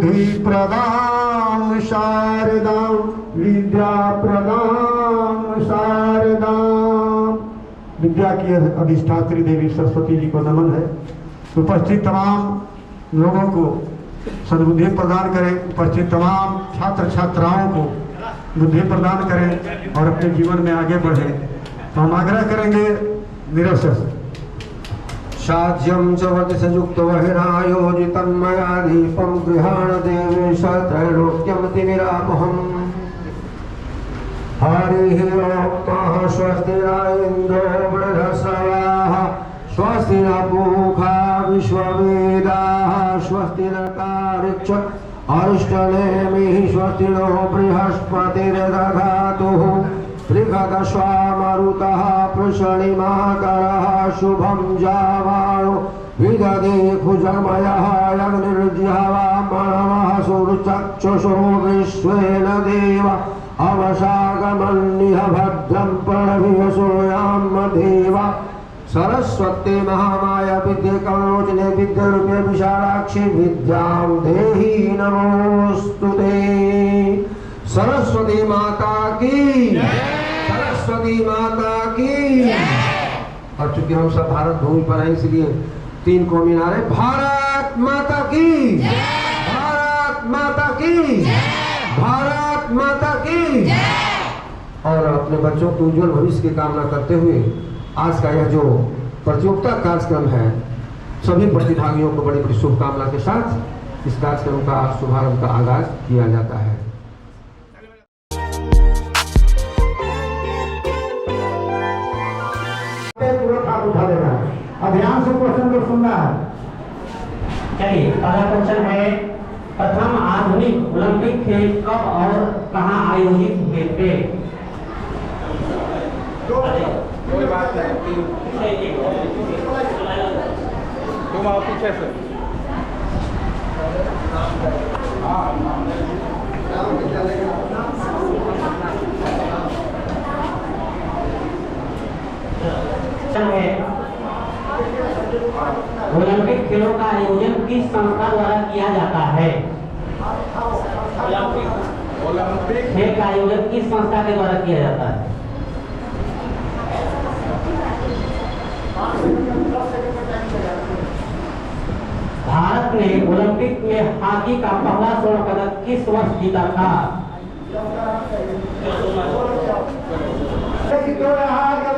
बुद्धि प्रदाम शारदाम विद्या प्रदाम शारदाम। विद्या की अधिष्ठात्री देवी सरस्वती जी को नमन है। उपस्थित तमाम लोगों को सद्बुद्धि प्रदान करें। उपस्थित तमाम छात्र छात्राओं को बुद्धि प्रदान करें और अपने जीवन में आगे बढ़ें। तो हम आग्रह करेंगे निरसस साज्यं च वतिसयुक्त वहिनायोजितं मया दीपं गृहाण देवेश त्रैलोक्यं तिमिरापहम्। हरिः ओं स्वस्ति न इन्द्रो वृद्धश्रवाः स्वस्ति न पूषा विश्ववेदाः स्वस्ति न तार्क्ष्य अरिष्टनेमिः स्वस्ति नो बृहस्पतिर्दधातुः त्रिगतश्वामरुतः पृषणिमाकरः शुभं जावाणो विदधे भुजमयः अग्निर्जिह्वामणवः सुरचक्षुषो विश्वेन देव अवसागमन्निह भद्रं प्रणभियसोयां देव। सरस्वती महामाया विद्ये कवलोचने विद्यारूपे विशालाक्षी विद्यां देहि नमोस्तुते। सरस्वती माता की, सरस्वती माता की। और चूंकि हम सब भारत भूमि पर हैं इसलिए 3 कौमी नारे भारत माता की, भारत माता की, भारत माता की। और अपने बच्चों के उज्जवल भविष्य की कामना करते हुए आज का यह जो प्रतियोगिता कार्यक्रम है सभी प्रतिभागियों को बड़ी बड़ी शुभकामना के साथ इस कार्यक्रम का शुभारंभ का आगाज किया जाता है। ध्यान से क्वेश्चन को सुनना है। चलिए पहला क्वेश्चन है, प्रथम आधुनिक ओलंपिक खेल कब और कहां आयोजित हुए थे? कोई बात नहीं, तुम आओ पीछे से। ओलंपिक खेलों का आयोजन किस संस्था द्वारा किया जाता है? ओलंपिक खेल का आयोजन किस संस्था के द्वारा किया जाता है? भारत ने ओलंपिक में हॉकी का पहला स्वर्ण पदक किस वर्ष जीता था?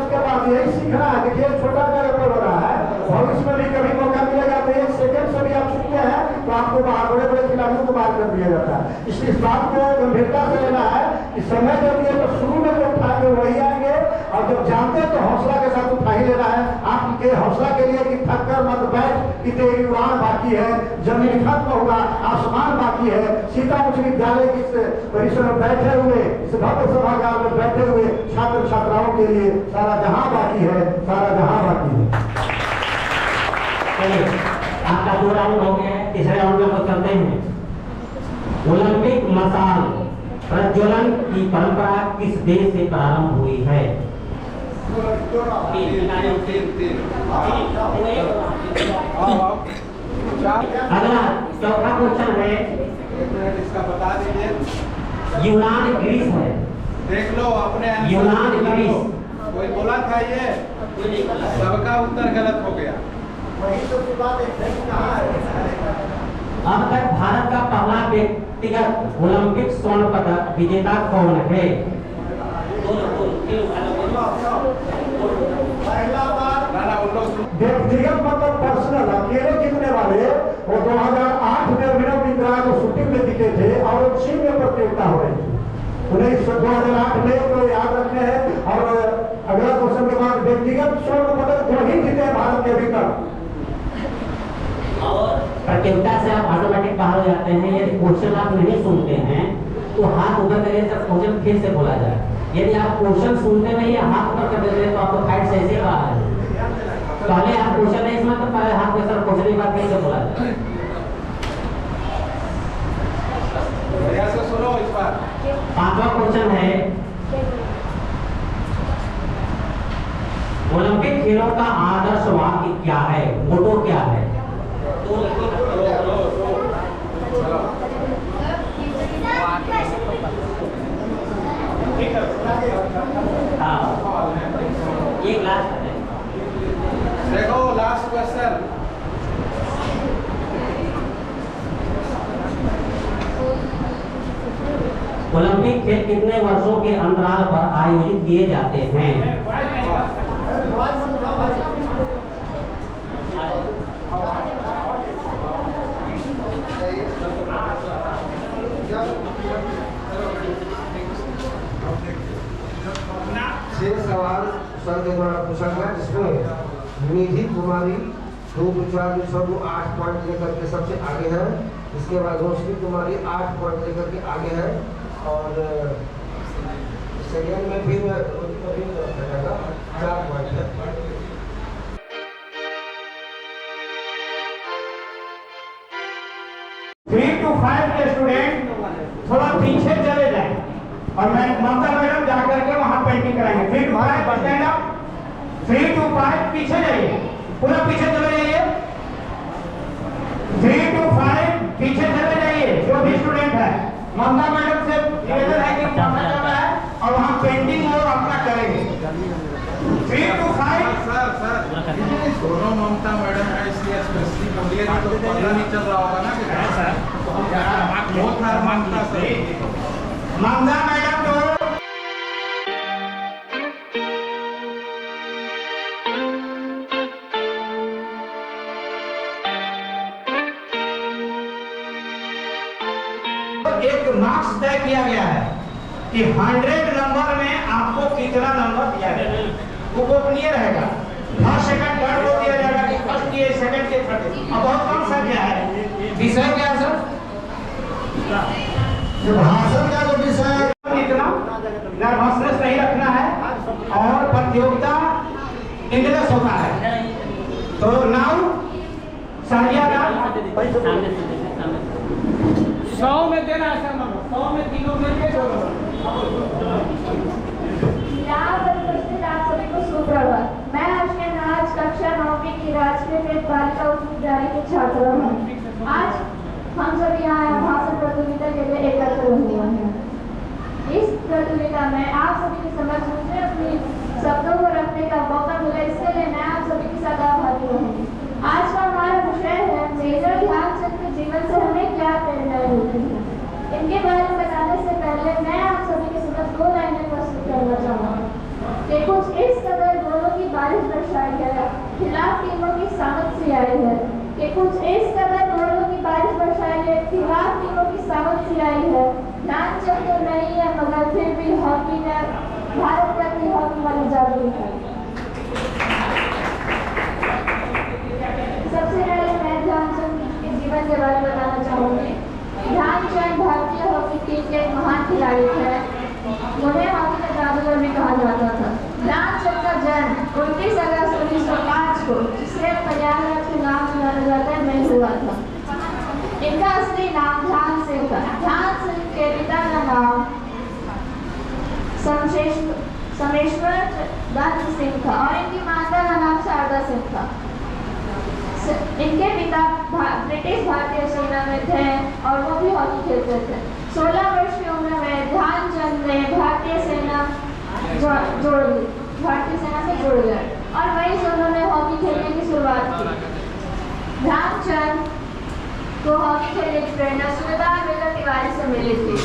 उसके बाद यही सीखना है कि खेल छोटा जगह हो रहा है। भविष्य में भी कभी मौका मिलेगा तो 1 सेकंड से भी आप चुके हैं तो आपको बड़े बड़े खिलाड़ियों को बाहर कर दिया जाता है। इसलिए इस बात को गंभीरता से लेना है कि समय जब ये तो शुरू में जो उठाएंगे वही आएंगे और जब जानते हैं तो हौसला के साथ उठा ही लेना है। आपके हौसला के लिए कि थक कर मत बैठ कि तेरी उड़ान बाकी है, जमीन खत्म होगा, आसमान बाकी है। सीता उच्च विद्यालय के परिसर में बैठे हुए इस भव्य सभागार में बैठे हुए छात्र छात्राओं के लिए सारा जहां बाकी है, सारा जहां बाकी है। आपका 2 राउंड हो गया है, तीसरे राउंड में हम चलते हैं। ओलंपिक मशाल प्रज्वलन की परंपरा किस देश से प्रारंभ हुई है? अगला चौथा क्वेश्चन है, इसका बता दीजिए। यूनान ग्रीस है। देख लो अपने यूनान ग्रीस। कोई बोला था ये, सबका उत्तर गलत हो गया। अब तक भारत का पहला व्यक्तिगत ओलंपिक स्वर्ण पदक विजेता कौन है? व्यक्तिगत मतलब पर्सनल अकेले जीतने वाले वो 2008 में अभिनव बिंद्रा को शूटिंग में जीते थे और चीन में प्रतियोगिता हो रही थी। उन्हें 2008 में तो याद रखने हैं। और अगला क्वेश्चन के बाद व्यक्तिगत स्वर्ण पदक 2 ही जीते भारत के अभी तक। प्रतियोगिता से आप ऑटोमेटिक बाहर हो जाते हैं। यदि क्वेश्चन आप नहीं सुनते हैं तो हाथ ऊपर करिए, जब क्वेश्चन फिर से बोला जाए। यदि आप क्वेश्चन सुनते नहीं है, हाथ ऊपर कर देते हैं तो आपको फाइट से ऐसे बाहर है। पहले आप क्वेश्चन नहीं सुना तो पहले हाथ के साथ क्वेश्चन की बात कैसे बोला जाए? सुनो इस बार। 5वां क्वेश्चन है, ओलंपिक खेलों का आदर्श वाक्य क्या है? मोटो क्या है? ठीक है हाँ एक लास्ट है देखो लास्ट क्वेश्चन ओलंपिक खेल कितने वर्षों के अंतराल पर आयोजित किए जाते हैं? छह सवाल सर के द्वारा पूछा गया, जिसमें निधि कुमारी 8 पॉइंट लेकर के सबसे आगे है। इसके बाद रोशनी कुमारी 8 पॉइंट लेकर के आगे है और सेकेंड में भी 4 पॉइंट है। 3 to 5 के स्टूडेंट थोड़ा पीछे चले जाएं और मैं ममता मैडम जाकर के वहां पेंटिंग कराएंगे। 3 to 5 स्टैंड अप, 3 to 5 पीछे जाइए, पूरा पीछे चले जाइए। 3 to 5 पीछे चले जाइए। जो भी स्टूडेंट है ममता मैडम से निवेदन है कि ममता जाना है और वहां पेंटिंग और अपना करेंगे। 3 to 5 सर दोनों ममता मैडम है इसलिए स्पेशली बोलिए तो पता नहीं चल रहा होगा ना कि बहुत सारा ममता सर ममता मैडम तो एक मार्क्स तय किया गया है कि 100 नंबर में आपको कितना नंबर दिया जाएगा, वो गोपनीय रहेगा। फर्स्ट सेकंड थर्ड को दिया जाएगा कि फर्स्ट किए सेकंड के थर्ड। अब बहुत कम संख्या है। विषय क्या है सर? जो भाषण का जो विषय है, इतना नर्वसनेस नहीं रखना है और प्रतियोगिता इंटरेस्ट होता है। तो नाउ सारिया का 100 में देना है सर, 100 में तीनों में दे दो। यहाँ पर उपस्थित आप सभी को सुप्रभात। मैं आज कक्षा 9वीं की राजकीय वेद बालिका उच्च विद्यालय की छात्रा हूँ। आज हम सभी यहाँ भाषण प्रतियोगिता के लिए एकत्र हुए हैं। इस प्रतियोगिता में आप सभी के समक्ष मुझे अपनी शब्दों को रखने का मौका मिला, इसके लिए मैं आप सभी के साथ आभारी रहूँगी। आज का हमारा विषय है मेजर ध्यानचंद के जीवन से हमें क्या प्रेरणा मिलती है। इनके बारे में बताने से पहले मैं आप सभी के समक्ष 2 लाइनें प्रस्तुत करना चाहूँगी कि कुछ इस कदर गोलों की बारिश बरसाई है, खिलाफ टीमों की सामर्थ्य आई है। कि कुछ इस कदर गोलों की बारिश बरसाई है, खिलाफ टीमों की सामर्थ्य आई है। ध्यानचंद तो नहीं है मगर फिर भी हॉकी ने भारत का हॉकी वाली जादू है। सबसे पहले मैं ध्यानचंद के जीवन के बारे में बताना चाहूँगी। ध्यानचंद भारतीय हॉकी टीम के एक महान खिलाड़ी थे। उन्हें हॉकी का जादूगर भी कहा जाता था। ध्यानचंद का जन्म 29 अगस्त 1905 को, जिसे प्रयागराज के नाम से जाना जाता है, में हुआ था। इनका असली नाम ध्यान सिंह था। ध्यान सिंह के पिता का नाम समेश्वर दत्त सिंह था और इनकी माता का नाम शारदा सिंह था। इनके पिता ब्रिटिश भारतीय सेना में थे और वो भी हॉकी खेलते थे। 16 वर्ष की उम्र में ध्यानचंद ने भारतीय सेना से जुड़ गए और वहीं से उन्होंने हॉकी खेलने की शुरुआत की। ध्यानचंद को हॉकी खेलने की प्रेरणा सूबेदार वेलर तिवारी से मिली थी।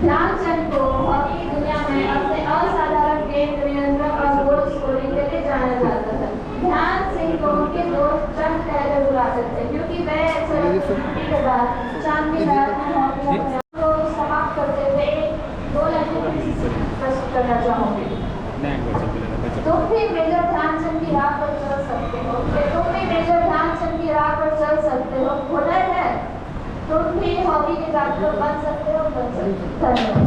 ध्यानचंद को हॉकी की दुनिया में अपने असाधारण गेंद नियंत्रण और गोल स्कोरिंग के लिए जाना जाता था। ध्यान सिंह को उनके दोस्त चंद कहकर बुलाते थे क्योंकि वे अक्सर छुट्टी के बाद चांदनी रात में हॉकी को समाप्त करते हुए 2 लाइनें प्रस्तुत करना चाहूँगी। तुम भी मेजर ध्यानचंद की राह पर चल सकते हो। तुम भी मेजर ध्यानचंद की राह पर चल सकते हो। हुनर है, तुम भी हॉकी के जादूगर बन सकते हो। धन्यवाद।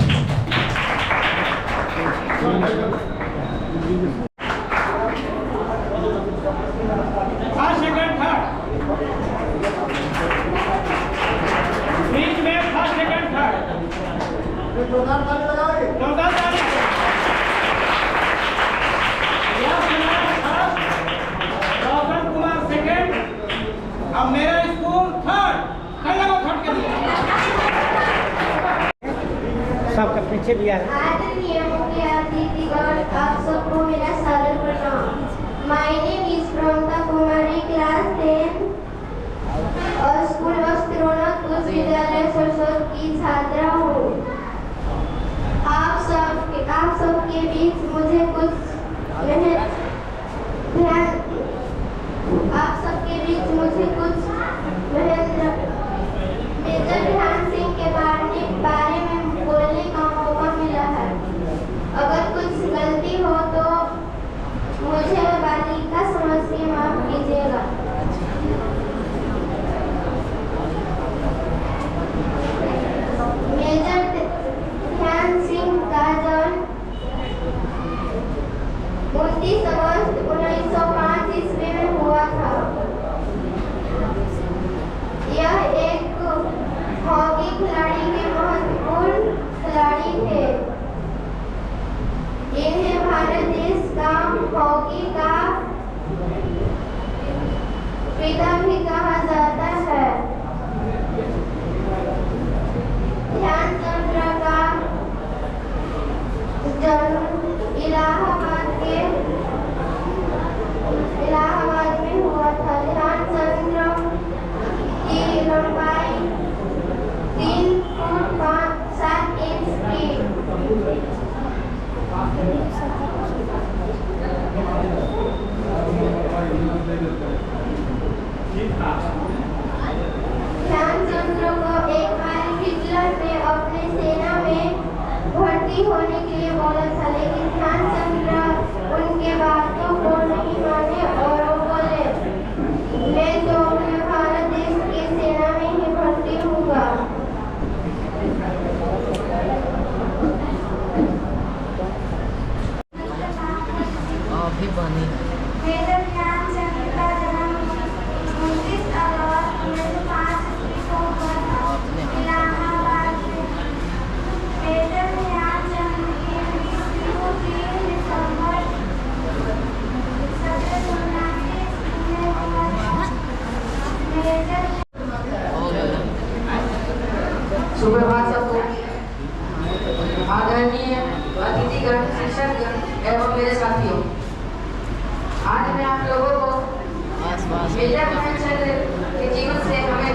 फर्स्ट सेकंड थर्ड बीच में, फर्स्ट सेकंड थर्ड जोरदार ताली लगाओगे, जोरदार ताली। रोशन कुमार सेकंड, अब मेरा स्कूल थर्ड। थर्ड के लिए पीछे भी आ आदरणीय मुख्य अतिथिगण, आप सबको मेरा सादर प्रणाम। My name is Pramita Kumari, class 10 और स्कूल वस्त्रोन्नत उच्च विद्यालय सरस्वत की छात्रा हूँ। आप सबके बीच मुझे कुछ मेजर ध्यान सिंह के बारे में बोलने का मौका मिला है। अगर कुछ गलती हो तो मुझे बालिका समझ के माफ कीजिएगा। मेजर ध्यान सिंह का जन्म 29 अगस्त 1905 ईस्वी में हुआ था। यह एक हॉकी खिलाड़ी के महत्वपूर्ण खिलाड़ी थे। इन्हें भारत देश का हॉकी का पिता भी कहा जाता है। ध्यानचंद्र का जन्म इलाहाबाद में हुआ था। ध्यानचंद्र की लंबाई 3 फुट 7 इंच थी। ध्यानचंद्र को एक बार हिटलर ने अपने सेना में भर्ती होने के लिए बोला था, लेकिन ध्यानचंद्र उनके बातों को नहीं माने और वो बोले, मैं तो अपने भारत देश की सेना में ही भर्ती होऊंगा। मेजर ध्यानचंद का जन्म 29 अगस्त 1905 ईस्वी को हुआ था, इलाहाबाद में। मेजर ध्यानचंद की मृत्यु 3 दिसंबर 1779 ईस्वी में हुआ था। मेजर सुप्रभात सबको। आदरणीय अतिथिगण, शिक्षकगण एवं मेरे साथियों, आज मैं आप लोगों को मेजर ध्यानचंद के जीवन से हमें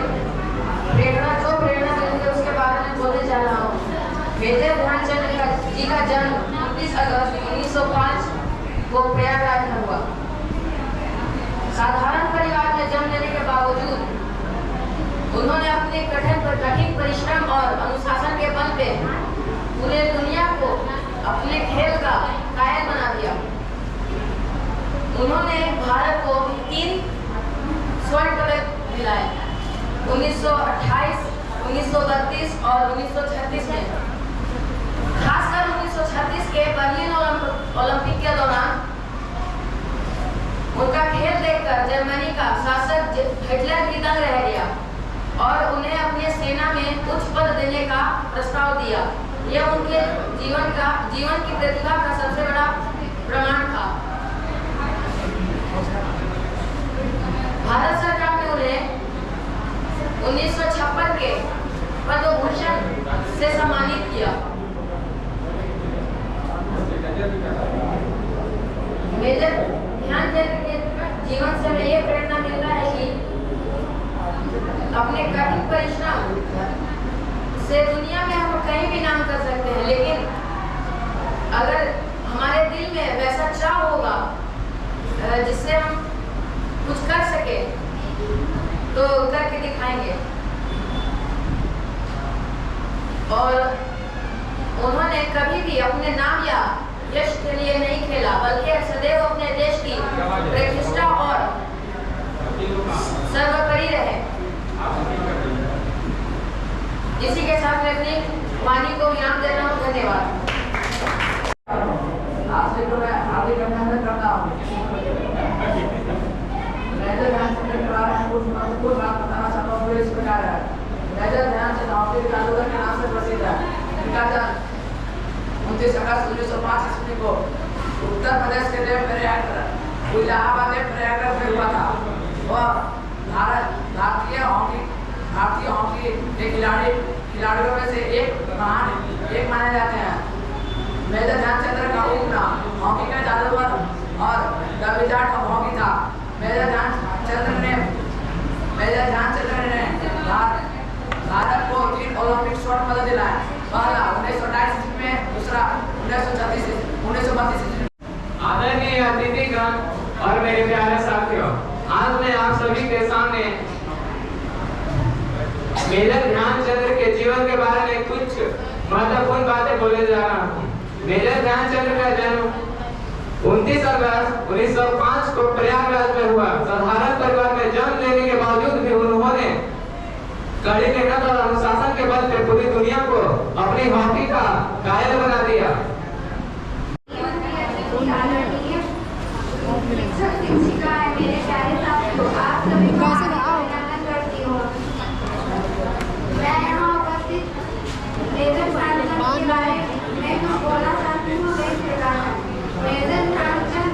प्रेरणा मिलती है उसके बारे में बोलने जा रहा हूँ। मेजर ध्यानचंद जी का जन्म 29 अगस्त 1905 को प्रयागराज में हुआ। साधारण परिवार में जन्म लेने के बावजूद उन्होंने अपने कठिन परिश्रम और अनुशासन के बल पे पूरे दुनिया को अपने खेल का कायल बना दिया। उन्होंने भारत को 3 स्वर्ण पदक दिलाए 1928, 1932 और 1936 में। खासकर 1936 के बर्लिन ओलंपिक के दौरान उनका खेल देखकर जर्मनी का शासक हिटलर भी दंग रह गया और उन्हें अपनी सेना में उच्च पद देने का प्रस्ताव दिया। यह उनके जीवन की प्रतिभा का सबसे बड़ा प्रमाण था। भारत सरकार ने उन्हें 1956 के पद्म भूषण से सम्मानित किया। मेजर ध्यानचंद के जीवन से हमें ये प्रेरणा मिलता है कि अपने कठिन परिश्रम से दुनिया में हम कहीं भी नाम कर सकते हैं, लेकिन अगर हमारे दिल में वैसा चाह होगा जिससे हम कुछ कर सके तो करके दिखाएंगे। और उन्होंने कभी भी अपने नाम या यश के लिए नहीं खेला, बल्कि सदैव अपने देश की प्रतिष्ठा और सर्वोपरि रहे। इसी के साथ मैं अपनी वाणी को विराम दे रहा हूँ। धन्यवाद। आपसे तो मैं हार्दिक अभिनंदन करता हूँ। मेजर ध्यानचंद के बारे में कुछ महत्वपूर्ण बात बताना चाहता हूँ। इस प्रकार है, मेजर ध्यानचंद हॉकी जादूगर के नाम से प्रसिद्ध है। इनका जन्म 29 अगस्त 1905 ईस्वी को उत्तर प्रदेश के इलाहाबाद में प्रयागराज में हुआ था। वह भारतीय हॉकी के खिलाड़ियों में से एक माने जाते हैं। मेजर ध्यानचंद्र का उपनाम हॉकी का जादूगर और द विजार्ड ऑफ हॉकी था। मेजर ध्यानचंद्र ने भारत को 3 ओलंपिक स्वर्ण पदक दिलाया। पहला 1928 में, दूसरा 1932 में। आदरणीय अतिथिगण और मेरे प्यारे साथियों, आज मैं आप सभी के सामने मेजर ध्यानचंद्र के जीवन के बारे में कुछ महत्वपूर्ण बातें बोले जा रहा हूँ। मेजर ध्यानचंद्र का जन्म 29 अगस्त 1905 को प्रयागराज में हुआ। साधारण परिवार में जन्म लेने के बावजूद भी उन्होंने कड़ी मेहनत और अनुशासन के बल पे पूरी दुनिया को अपनी हॉकी का कायल बना दिया। शिक्षिका है, मेरे प्यारे साथियों, आप सभी को अभिनंदन करती हूँ। मैं यहाँ उपस्थित मेजर ध्यानचंद के बारे में कुछ बोलना चाहती हूँ। मेजर ध्यानचंद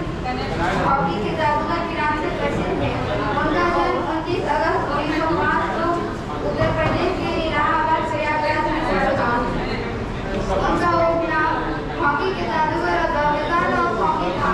हॉकी के जादूगर के नाम से प्रसिद्ध है। उनका जन्म 29 अगस्त 1905 को उत्तर प्रदेश के इलाहाबाद प्रयागराज में हुआ था। उनका उपनाम हॉकी के जादूगर और द विजार्ड ऑफ हॉकी था।